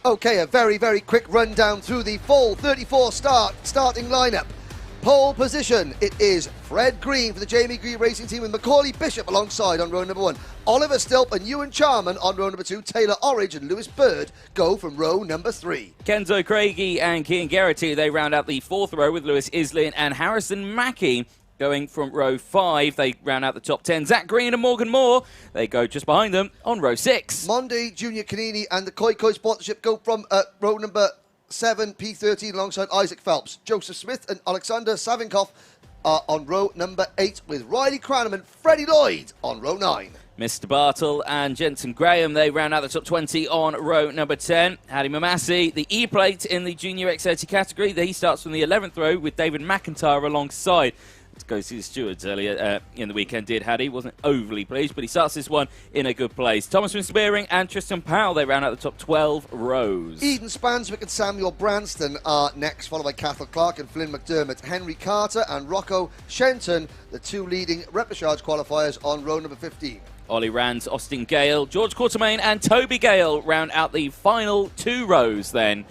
Okay, a very, very quick rundown through the full 34 starting lineup. Pole position, it is Fred Green for the Jamie Green Racing Team with Macaulay Bishop alongside on row number 1. Oliver Stilp and Ewan Charman on row number 2. Taylor Orridge and Lewis Bird go from row number 3. Kenzo Craigie and Cian Geraghty, they round out the 4th row with Lewis Islin and Harrison Mackey going from row 5. They round out the top 10. Zach Green and Morgan Moore, they go just behind them on row 6. Monday, Junior Canini and the Koi Koi sponsorship go from row number 7, P13 alongside Isaac Phelps. Joseph Smith and Alexander Savinkoff are on row number 8 with Riley Cranham and Freddie Lloyd on row 9. Mr. Bartle and Jensen Graham, they round out the top 20 on row number 10. Hadi Mamasi, the E-plate in the Junior X30 category. He starts from the 11th row with David McIntyre alongside. To go see the stewards earlier in the weekend, did Hadi. Wasn't overly pleased, but he starts this one in a good place. Thomas from Spearing and Tristan Powell, they round out the top 12 rows. Eden Spanswick and Samuel Branston are next, followed by Cathal Clark and Flynn McDermott. Henry Carter and Rocco Shenton, the two leading repechage qualifiers on row number 15. Ollie Rands, Austin Gale, George Quartermain and Toby Gale round out the final 2 rows then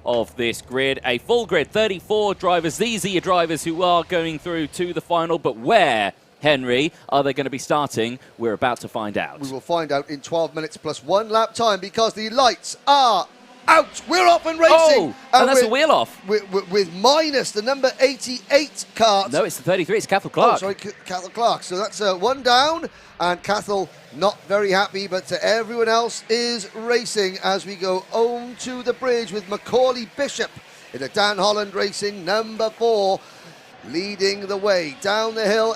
of this grid. A full grid, 34 drivers. These are your drivers who are going through to the final, but where, Henry, are they going to be starting? We're about to find out. We will find out in 12 minutes plus 1 lap time because the lights are out. We're off and racing. Oh, and that's a wheel off. With minus the number 88 Kart. No, it's the 33. It's Cathal Clark. Oh, sorry, Cathal Clark. So that's 1 down, and Cathal not very happy, but everyone else is racing as we go home to the bridge with Macaulay Bishop in a Dan Holland Racing number 4 leading the way down the hill.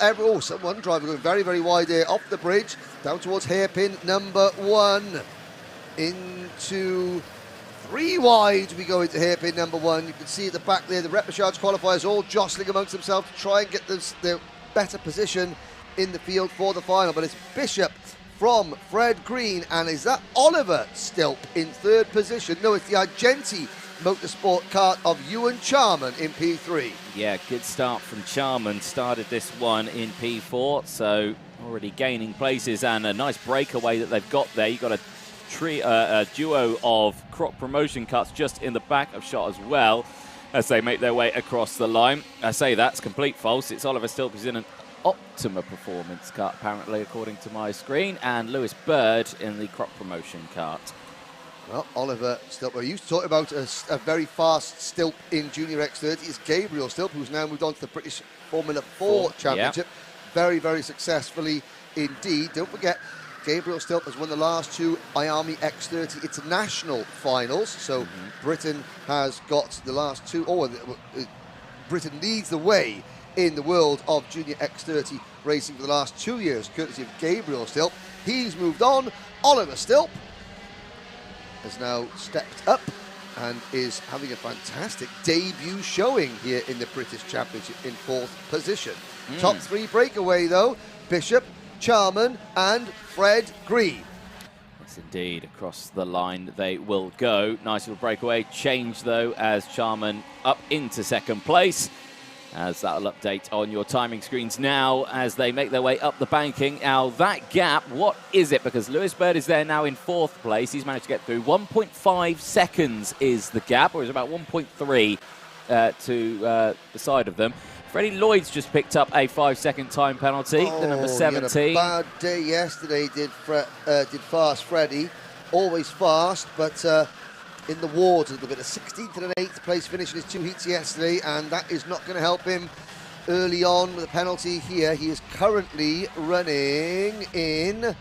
One driver going very, very wide here off the bridge down towards hairpin number 1 into 3 wide. We go into hairpin number 1. You can see at the back there the repechage qualifiers all jostling amongst themselves to try and get the better position in the field for the final. But it's Bishop from Fred Green, and is that Oliver Stilp in 3rd position? No, it's the Argenti Motorsport Kart of Ewan Charman in P3. Yeah, good start from Charman. Started this one in P4, so already gaining places, and a nice breakaway that they've got there. You've got a duo of crop promotion cuts just in the back of shot as well as they make their way across the line. I say that's complete false. It's Oliver Stilp who's in an Optima Performance kart, apparently, according to my screen, and Lewis Bird in the crop promotion kart. Well, Oliver Stilp, we used to talk about a very fast Stilp in Junior X30. It's Gabriel Stilp, who's now moved on to the British Formula 4 Championship. Yeah. Very, very successfully indeed. Don't forget, Gabriel Stilp has won the last 2 Miami X30 International finals. So Britain has got the last 2. Britain leads the way in the world of Junior X30 racing for the last 2 years, courtesy of Gabriel Stilp. He's moved on. Oliver Stilp has now stepped up and is having a fantastic debut showing here in the British Championship in 4th position. Top 3 breakaway though, Bishop, Charman and Fred Green. Yes, indeed. Across the line they will go. Nice little breakaway. Change though as Charman up into 2nd place. As that'll update on your timing screens now as they make their way up the banking. Now that gap, what is it? Because Lewis Bird is there now in 4th place. He's managed to get through. 1.5 seconds is the gap, or is about 1.3 to the side of them. Freddie Lloyd's just picked up a 5-second time penalty, the number 17. He had a bad day yesterday, did Fast Freddie. Always fast, but in the wards a little bit. A 16th and an 8th place finish in his 2 heats yesterday, and that is not going to help him early on with a penalty here. He is currently running in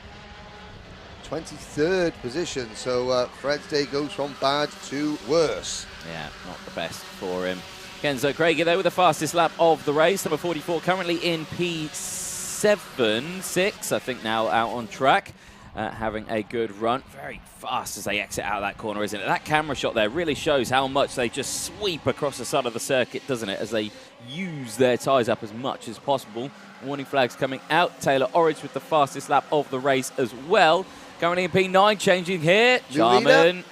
23rd position, so Fred's day goes from bad to worse. Yeah, not the best for him. Kenzo Craigie there with the fastest lap of the race, number 44, currently in P7, 6, I think now out on track. Having a good run. Very fast as they exit out of that corner, isn't it? That camera shot there really shows how much they just sweep across the side of the circuit, doesn't it? As they use their tyres up as much as possible. Warning flags coming out. Taylor Orridge with the fastest lap of the race as well. Currently in P9, changing here. Charman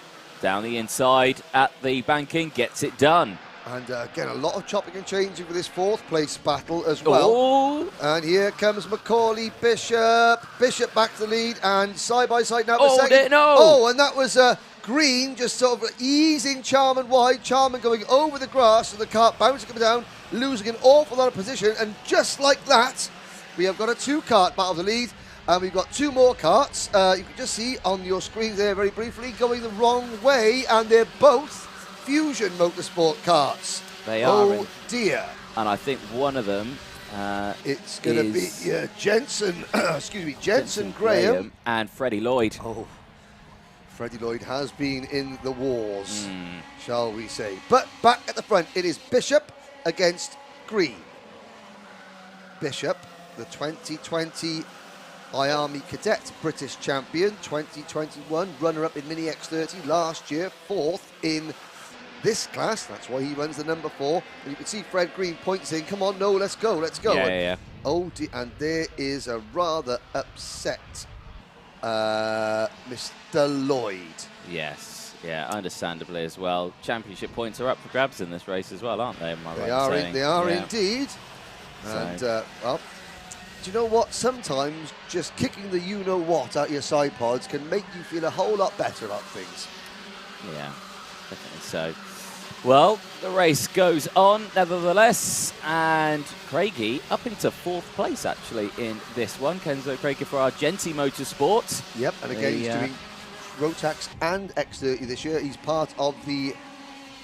down the inside at the banking, gets it done. And again, a lot of chopping and changing for this 4th place battle as well. Oh. And here comes Macaulay Bishop. Bishop back to the lead and side by side now for second. No. Oh, and that was Green just sort of easing Charman wide. Charman going over the grass, and the kart bouncing up and down, losing an awful lot of position. And just like that, we have got a 2-kart battle to lead. And we've got 2 more karts. You can just see on your screen there very briefly going the wrong way, and they're both Fusion Motorsport karts. They are. Oh dear. And I think one of them it's going to be Jensen, excuse me, Jensen Graham. And Freddie Lloyd. Oh, Freddie Lloyd has been in the wars, shall we say. But back at the front, it is Bishop against Green. Bishop, the 2020 IARMY Cadet British champion, 2021 runner-up in Mini X30, last year 4th in this class. That's why he runs the number 4. And you can see Fred Green pointing, saying, come on, no, let's go, let's go. Yeah. Oh dear, and there is a rather upset Mr. Lloyd. Yes, yeah, understandably as well. Championship points are up for grabs in this race as well, aren't they? Am I right in saying? They are indeed. And, well, do you know what? Sometimes just kicking the you-know-what out your side pods can make you feel a whole lot better about things. Yeah, definitely so. Well, the race goes on nevertheless, and Craigie up into 4th place actually in this one. Kenzo Craigie for Argenti Motorsport. Yep, and again he's doing Rotax and X30 this year. He's part of the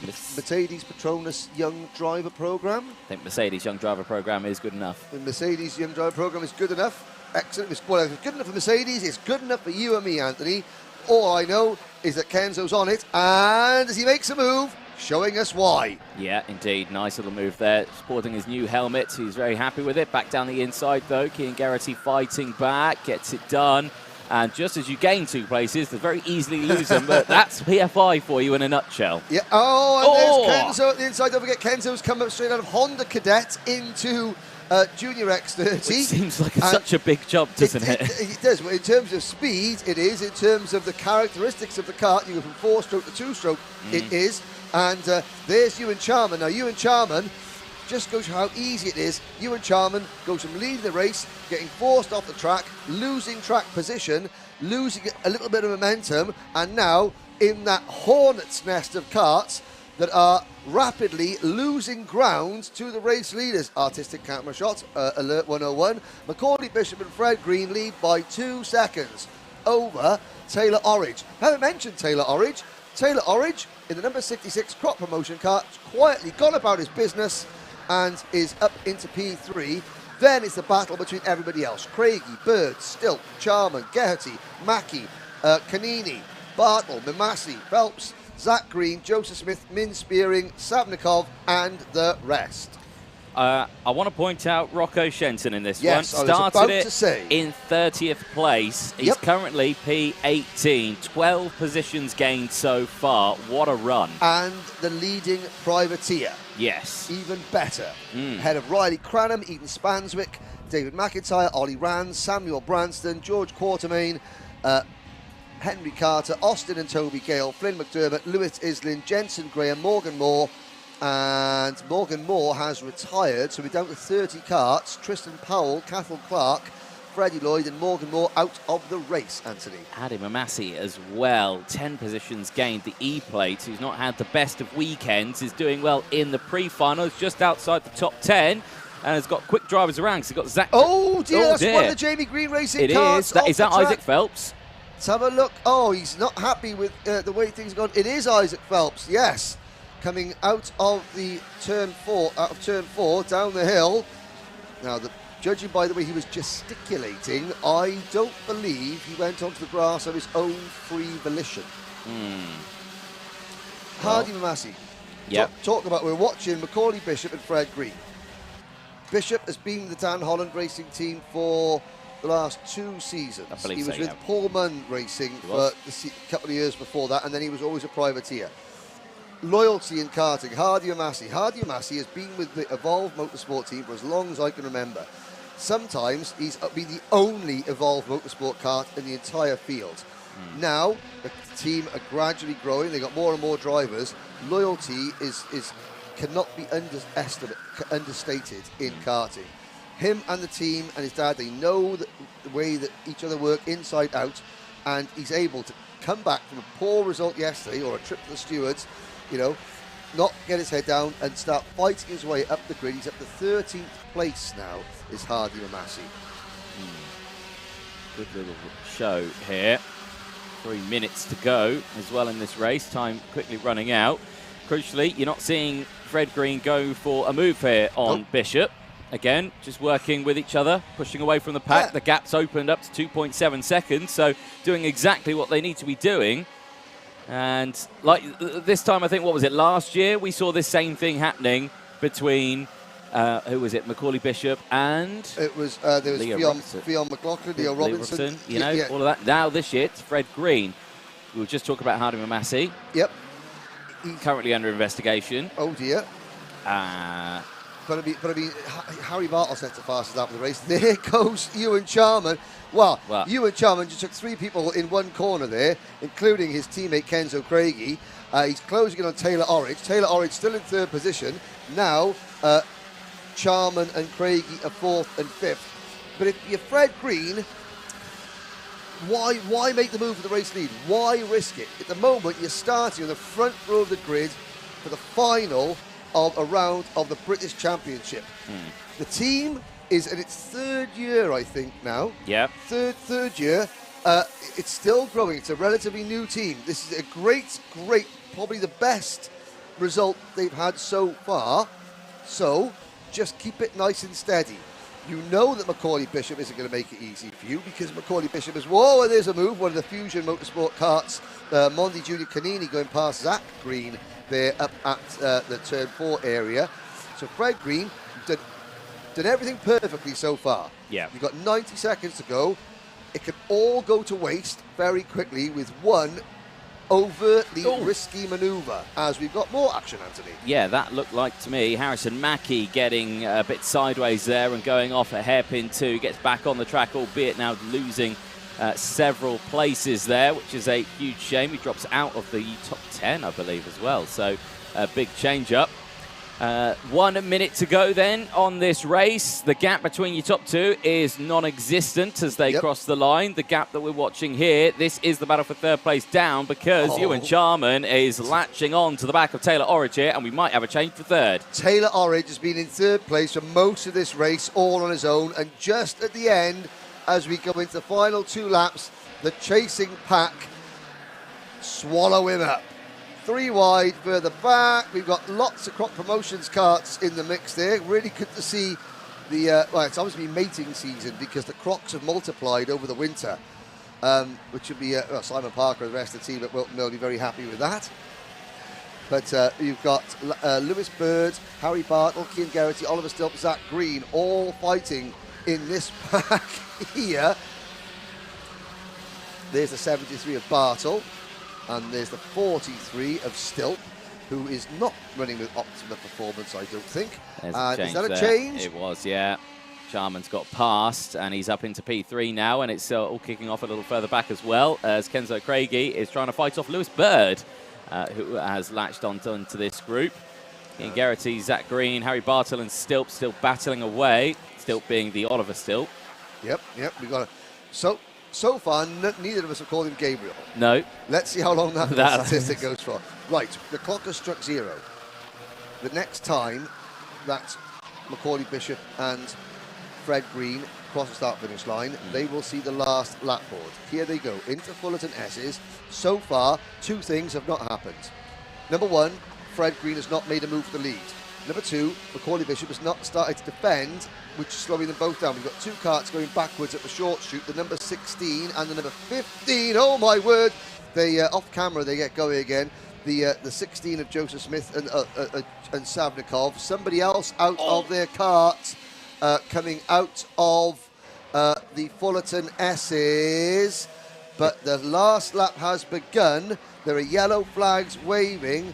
Mercedes Petronas Young Driver Program. I think Mercedes Young Driver Program is good enough. The Mercedes Young Driver Program is good enough. Excellent. Well, if it's good enough for Mercedes, it's good enough for you and me, Anthony. All I know is that Kenzo's on it, and as he makes a move, showing us why. Yeah, indeed. Nice little move there. Sporting his new helmet. He's very happy with it. Back down the inside, though. Cian Geraghty fighting back. Gets it done. And just as you gain 2 places, they very easily lose them. But that's PFI for you in a nutshell. Yeah. Oh, and there's Kenzo at the inside. Don't forget, Kenzo's come up straight out of Honda Cadet into Junior X30. Which seems like such a big job, doesn't it? It does. In terms of speed, it is. In terms of the characteristics of the kart, you go from 4-stroke to 2-stroke, it is. And there's Ewan Charman. Now, Ewan Charman just goes how easy it is. Ewan Charman goes from leading the race, getting forced off the track, losing track position, losing a little bit of momentum, and now in that hornet's nest of karts that are rapidly losing ground to the race leaders. Artistic camera shot, alert 101. Macaulay Bishop and Fred Green lead by 2 seconds over Taylor Orridge. Haven't mentioned Taylor Orridge. Taylor Orridge in the number 66 crop promotion car, quietly gone about his business and is up into P3. Then it's the battle between everybody else. Craigie, Bird, Stilt, Charman, Geraghty, Mackie, Canini, Bartle, Mimasi, Phelps, Zach Green, Joseph Smith, Min Spearing, Savnikov, and the rest. I want to point out Rocco Shenton in this one. I was about to say. In 30th place. He's currently P18. 12 positions gained so far. What a run. And the leading privateer. Yes. Even better. Ahead of Riley Cranham, Eden Spanswick, David McIntyre, Ollie Rand, Samuel Branston, George Quartermain, Henry Carter, Austin and Toby Gale, Flynn McDermott, Lewis Islin, Jensen Graham, Morgan Moore. And Morgan Moore has retired, so we're down to 30 karts. Tristan Powell, Cathal Clark, Freddie Lloyd and Morgan Moore out of the race, Anthony. Adi Mamasi as well, 10 positions gained. The E-Plate, who's not had the best of weekends, is doing well in the pre-finals, just outside the top 10, and has got quick drivers around, because he's got Zach... Oh dear, that's one of the Jamie Green Racing karts. Is that Isaac Phelps? Let's have a look. Oh, he's not happy with the way things have gone. It is Isaac Phelps, yes. Coming out of the turn 4, down the hill. Now, judging by the way he was gesticulating, I don't believe he went onto the grass of his own free volition. Hardy Mamasi. Talk about, we're watching Macaulay Bishop and Fred Green. Bishop has been the Dan Holland Racing team for the last 2 seasons. He was with Paul Munn Racing for a couple of years before that, and then he was always a privateer. Loyalty in karting, Hardy Amasi. Hardy Amasi has been with the Evolve Motorsport team for as long as I can remember. Sometimes he's been the only Evolve Motorsport kart in the entire field. Now, the team are gradually growing. They've got more and more drivers. Loyalty cannot be understated in karting. Him and the team and his dad, they know the way that each other work inside out. and he's able to come back from a poor result yesterday or a trip to the stewards, you know, not get his head down and start fighting his way up the grid. He's up to 13th place now, is Hardy Mamasi. Good little show here. 3 minutes to go as well in this race. Time quickly running out. Crucially, you're not seeing Fred Green go for a move here on Bishop. Again, just working with each other, pushing away from the pack. The gap's opened up to 2.7 seconds, so doing exactly what they need to be doing. And like this time, I think, what was it, last year, we saw this same thing happening between, who was it, Macaulay Bishop and... It was, there was Fionn McLaughlin, Leo Robinson. You know, all of that. Now this year, it's Fred Green. We were just talking about Hardy Mamasi. Yep. He's currently under investigation. Oh, dear. But I mean, Harry Bartle sets the fastest lap of the race. There goes Ewan Charman. Well, Ewan Charman just took 3 people in one corner there, including his teammate Kenzo Craigie. He's closing in on Taylor Orridge. Taylor Orridge still in 3rd position. Now, Charman and Craigie are 4th and 5th. But if you're Fred Green, why make the move for the race lead? Why risk it? At the moment, you're starting on the front row of the grid for the final of a round of the British Championship. The team is in its 3rd year, I think, now. Yeah. Third year. It's still growing. It's a relatively new team. This is a great, probably the best result they've had so far. So just keep it nice and steady. You know that Macaulay Bishop isn't going to make it easy for you, because Macaulay Bishop is, whoa, there's a move. One of the Fusion Motorsport karts, Mondi Junior Canini going past Zach Green there up at the turn 4 area. So Fred Green done everything perfectly so far. Yeah. You've got 90 seconds to go. It can all go to waste very quickly with one overtly risky manoeuvre, as we've got more action, Anthony. Yeah, that looked like to me Harrison Mackie getting a bit sideways there and going off a hairpin 2, gets back on the track, albeit now losing several places there, which is a huge shame. He drops out of the top 10, I believe, as well. So a big change up. 1 minute to go then on this race. The gap between your top 2 is non-existent as they cross the line. The gap that we're watching here, this is the battle for 3rd place down, because Ewan Charman is latching on to the back of Taylor Orridge here, and we might have a change for 3rd. Taylor Orridge has been in 3rd place for most of this race, all on his own, and just at the end, as we go into the final 2 laps, the chasing pack swallow him up. 3 wide, further back. We've got lots of Croc Promotions karts in the mix there. Really good to see the, well, it's obviously mating season because the Crocs have multiplied over the winter, which would be, well, Simon Parker and the rest of the team at Wilton will be very happy with that. But you've got Lewis Bird, Harry Bartle, Cian Geraghty, Oliver Stilp, Zach Green, all fighting in this pack here. There's the 73 of Bartle. And there's the 43 of Stilp, who is not running with optimum performance, I don't think. Is that a change? It was, yeah. Charman's got past, and he's up into P3 now, and it's all kicking off a little further back as well, as Kenzo Craigie is trying to fight off Lewis Bird, who has latched onto this group. Cian Geraghty, Zach Green, Harry Bartle, and Stilp still battling away. Stilp being the Oliver Stilp. Yep, we've got it. So far, neither of us have called him Gabriel. No. Let's see how long that statistic goes for. Right, the clock has struck 0. The next time that Macaulay Bishop and Fred Green cross the start-finish line, they will see the last lap board. Here they go, into Fullerton S's. So far, 2 things have not happened. Number 1, Fred Green has not made a move for the lead. Number 2, Macaulay Bishop has not started to defend, which is slowing them both down. We've got 2 karts going backwards at the short chute, the number 16 and the number 15. Oh my word! They off camera they get going again. The 16 of Joseph Smith and Savnikov. Somebody else out of their kart, coming out of the Fullerton S's. But the last lap has begun. There are yellow flags waving.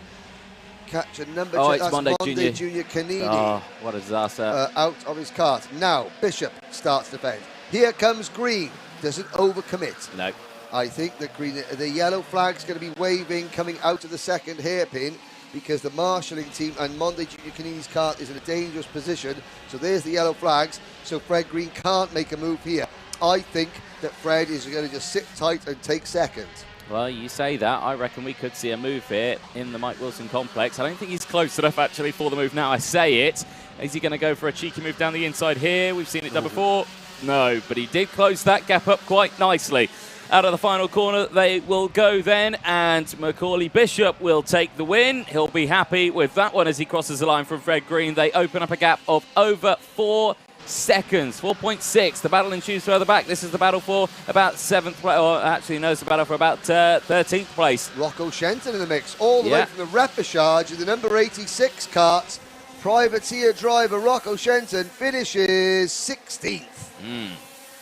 Catch a number. It's Mondi Junior Canini. Oh, what a disaster. Out of his kart. Now, Bishop starts to defend. Here comes Green. Doesn't overcommit. No. I think the yellow flag's going to be waving coming out of the second hairpin, because the marshalling team and Mondi Junior Canini's kart is in a dangerous position. So there's the yellow flags. So Fred Green can't make a move here. I think that Fred is going to just sit tight and take second. Well, you say that. I reckon we could see a move here in the Mike Wilson complex. I don't think he's close enough, actually, for the move now. I say it. Is he going to go for a cheeky move down the inside here? We've seen it done before. No, but he did close that gap up quite nicely. Out of the final corner, they will go then, and Macaulay Bishop will take the win. He'll be happy with that one as he crosses the line from Fred Green. They open up a gap of over 4 seconds, 4.6. The battle ensues further back. This is the battle for about 7th place, or actually no, it's the battle for about 13th place. Rocco Shenton in the mix, all the way from the repechage in the number 86 Kart. Privateer driver Rocco Shenton finishes 16th.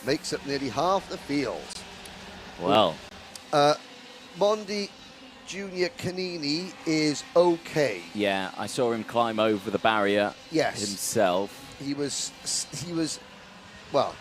Makes up nearly half the field. Well. Mondi Junior Canini is okay. Yeah, I saw him climb over the barrier himself. He was, well,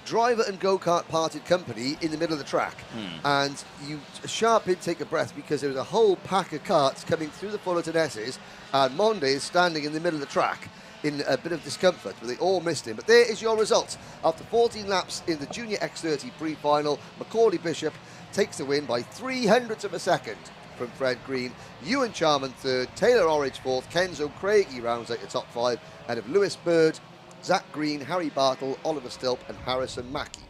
driver and go-kart parted company in the middle of the track. And you sharp intake of breath because there was a whole pack of karts coming through the Fullerton S's, and Monde is standing in the middle of the track in a bit of discomfort, but they all missed him. But there is your result. After 14 laps in the Junior X30 pre-final, Macaulay Bishop takes the win by 0.03 of a second from Fred Green. Ewan Charman third, Taylor Orridge fourth, Kenzo Craigie rounds out the top 5, and of Lewis Bird, Zach Green, Harry Bartle, Oliver Stilp and Harrison Mackey.